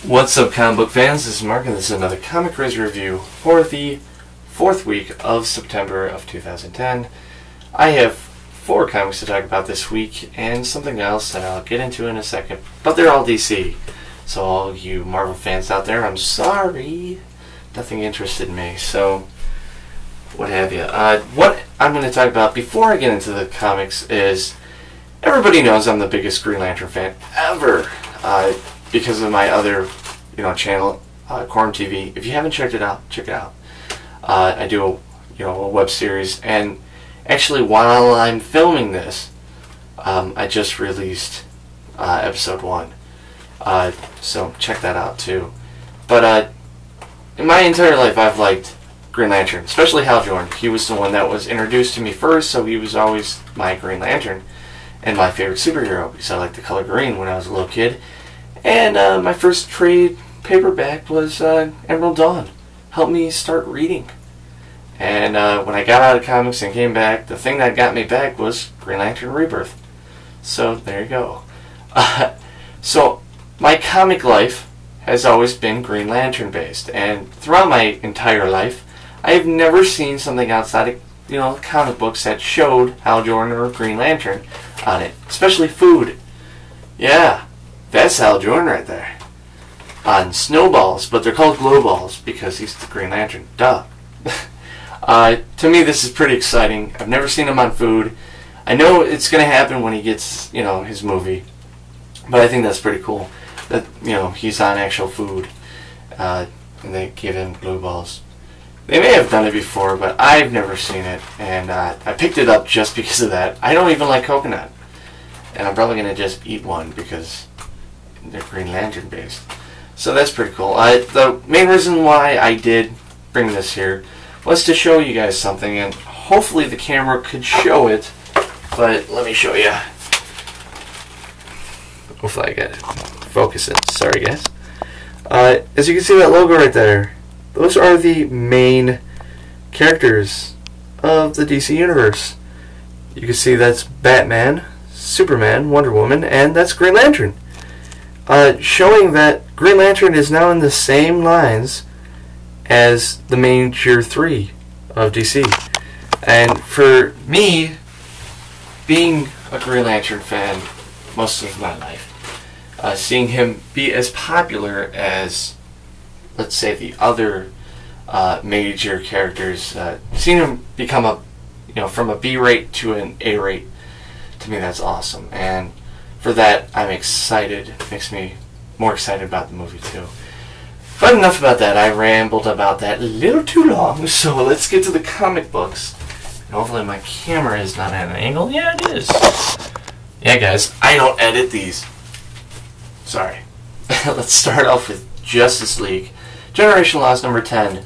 What's up, comic book fans? This is Mark, and this is another Comic Craze review for the 4th week of September of 2010. I have 4 comics to talk about this week, and something else that I'll get into in a second, but they're all DC. So all you Marvel fans out there, I'm sorry. Nothing interested in me, so what have you. What I'm going to talk about before I get into the comics is, everybody knows I'm the biggest Green Lantern fan ever. Because of my other, channel, Quorum TV. If you haven't checked it out, check it out. I do a web series, and actually while I'm filming this, I just released episode 1. So check that out too. But in my entire life, I've liked Green Lantern, especially Hal Jordan. He was the one that was introduced to me first, so he was always my Green Lantern and my favorite superhero, because I liked the color green when I was a little kid. And my first trade paperback was Emerald Dawn. Helped me start reading. And when I got out of comics and came back, the thing that got me back was Green Lantern Rebirth. So there you go. So my comic life has always been Green Lantern based. And throughout my entire life, I have never seen something outside of comic books that showed Hal Jordan or Green Lantern on it. Especially food. Yeah. That's Hal Jordan right there. On snowballs, but they're called glow balls because he's the Green Lantern. Duh. To me, this is pretty exciting. I've never seen him on food. I know it's going to happen when he gets, his movie. But I think that's pretty cool. That, he's on actual food. And they give him glow balls. They may have done it before, but I've never seen it. And I picked it up just because of that. I don't even like coconut. And I'm probably going to just eat one because they're Green Lantern based. So that's pretty cool. The main reason why I did bring this here was to show you guys something, and hopefully the camera could show it, but let me show you. Hopefully I get it. Focus it. Sorry guys. As you can see that logo right there, those are the main characters of the DC Universe. You can see that's Batman, Superman, Wonder Woman, and that's Green Lantern. Showing that Green Lantern is now in the same lines as the major 3 of DC. And for me, being a Green Lantern fan most of my life, seeing him be as popular as, let's say, the other major characters, seeing him become from a B rate to an A rate, to me that's awesome. And for that, I'm excited. It makes me more excited about the movie too. But enough about that. I rambled about that a little too long, so let's get to the comic books. And hopefully my camera is not at an angle. Yeah, it is. Yeah, guys, I don't edit these. Sorry. Let's start off with Justice League. Generation Loss number 10.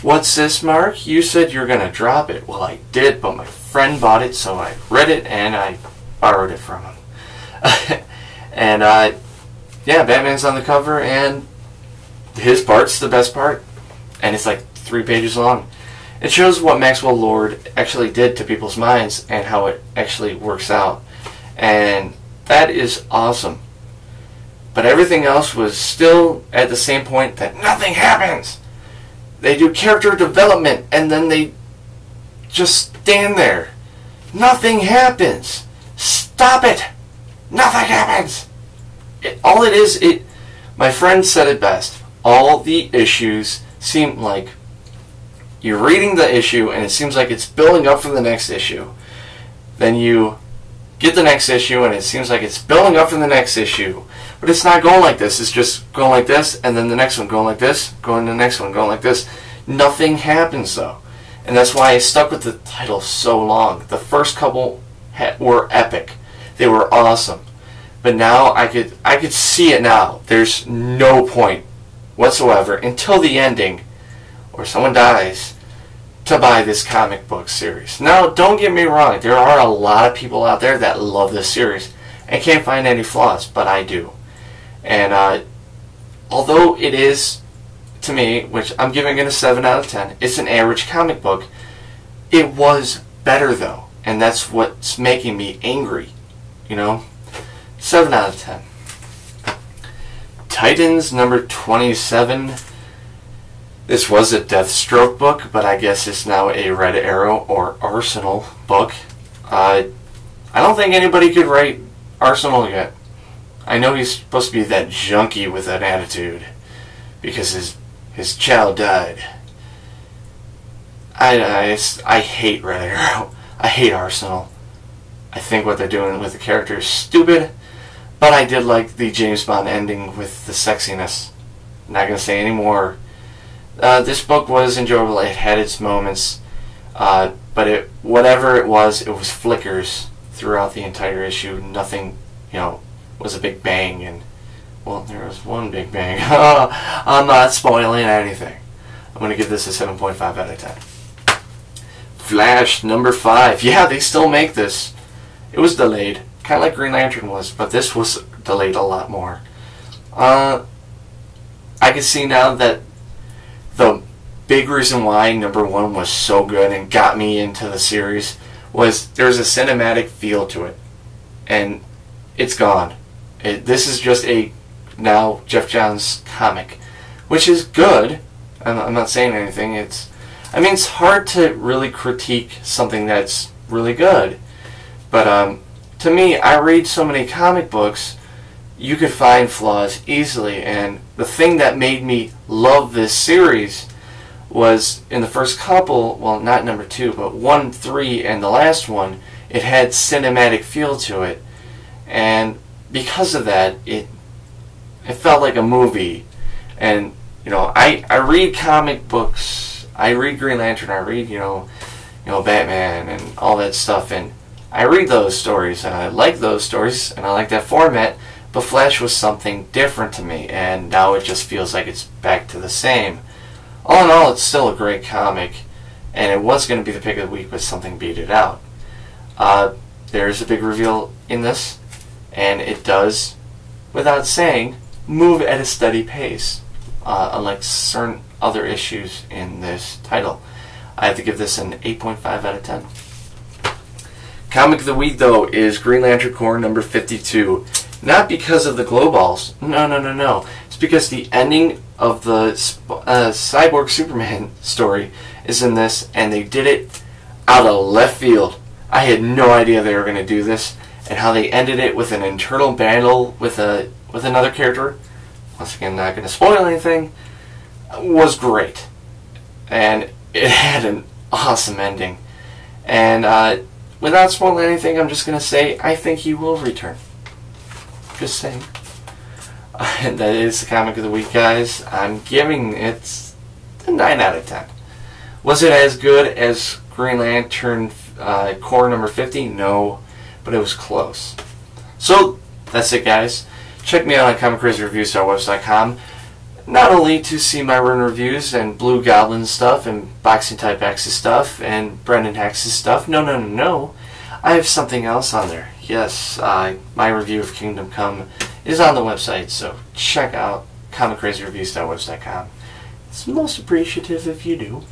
What's this, Mark? You said you were going to drop it. Well, I did, but my friend bought it, so I read it and I borrowed it from him. And yeah, Batman's on the cover, and his part's the best part, and it's like 3 pages long. It shows what Maxwell Lord actually did to people's minds and how it actually works out, and that is awesome. But everything else was still at the same point that nothing happens. They do character development and then they just stand there. Nothing happens. Stop it. Nothing happens. All it is, my friend said it best. All the issues seem like you're reading the issue and it seems like it's building up for the next issue. Then you get the next issue and it seems like it's building up for the next issue. But it's not going like this. It's just going like this, and then the next one going like this, going to the next one going like this. Nothing happens though. And that's why I stuck with the title so long. The first couple were epic. They were awesome. But now I could see it now. There's no point whatsoever until the ending or someone dies to buy this comic book series. Now, don't get me wrong. There are a lot of people out there that love this series and can't find any flaws, but I do. And although it is, to me, which I'm giving it a 7 out of 10, it's an average comic book, it was better though. And that's what's making me angry. 7 out of 10. Titans number 27. This was a Deathstroke book, but I guess it's now a Red Arrow or Arsenal book. I don't think anybody could write Arsenal yet. I know he's supposed to be that junkie with an attitude because his child died. I hate Red Arrow. I hate Arsenal. I think what they're doing with the character is stupid, but I did like the James Bond ending with the sexiness. I'm not going to say any more. This book was enjoyable. It had its moments, but whatever it was flickers throughout the entire issue. Nothing, was a big bang, and, well, there was one big bang. I'm not spoiling anything. I'm going to give this a 7.5 out of 10. Flash number 5. Yeah, they still make this. It was delayed, kind of like Green Lantern was, but this was delayed a lot more. I can see now that the big reason why number 1 was so good and got me into the series was there's a cinematic feel to it, and it's gone. This is just a now Jeff Johns comic, which is good. I'm not saying anything. It's hard to really critique something that's really good, but to me, I read so many comic books, you could find flaws easily, and the thing that made me love this series was in the first couple, well, not number 2, but 1, 3, and the last one, it had cinematic feel to it, and because of that, it felt like a movie. And I read comic books, I read Green Lantern, I read Batman and all that stuff, and I read those stories and I like those stories and I like that format. But Flash was something different to me, and now it just feels like it's back to the same. All in all, it's still a great comic, and it was going to be the pick of the week, but something beat it out. There's a big reveal in this, and it does, without saying, move at a steady pace, unlike certain other issues in this title. I have to give this an 8.5 out of 10. Comic of the week, though, is Green Lantern Corps number 52. Not because of the glow balls. No. It's because the ending of the Cyborg Superman story is in this, and they did it out of left field. I had no idea they were going to do this, and how they ended it with an internal battle with another character, once again not going to spoil anything, was great. And it had an awesome ending. And without spoiling anything, I'm just going to say I think he will return. Just saying. And that is the comic of the week, guys. I'm giving it a 9 out of 10. Was it as good as Green Lantern Corps number 50? No, but it was close. So that's it, guys. Check me out on ComicCrazyReviews.webs.com, not only to see my run reviews and Blue Goblin stuff and Boxing Type X's stuff and Brendan Hex's stuff. No. I have something else on there. Yes, my review of Kingdom Come is on the website, so check out ComicCrazyReviews.webs.com. It's most appreciative if you do.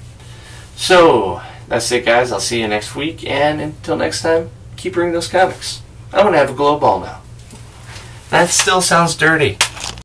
So, that's it, guys. I'll see you next week, and until next time, keep reading those comics. I'm going to have a glow ball now. That still sounds dirty.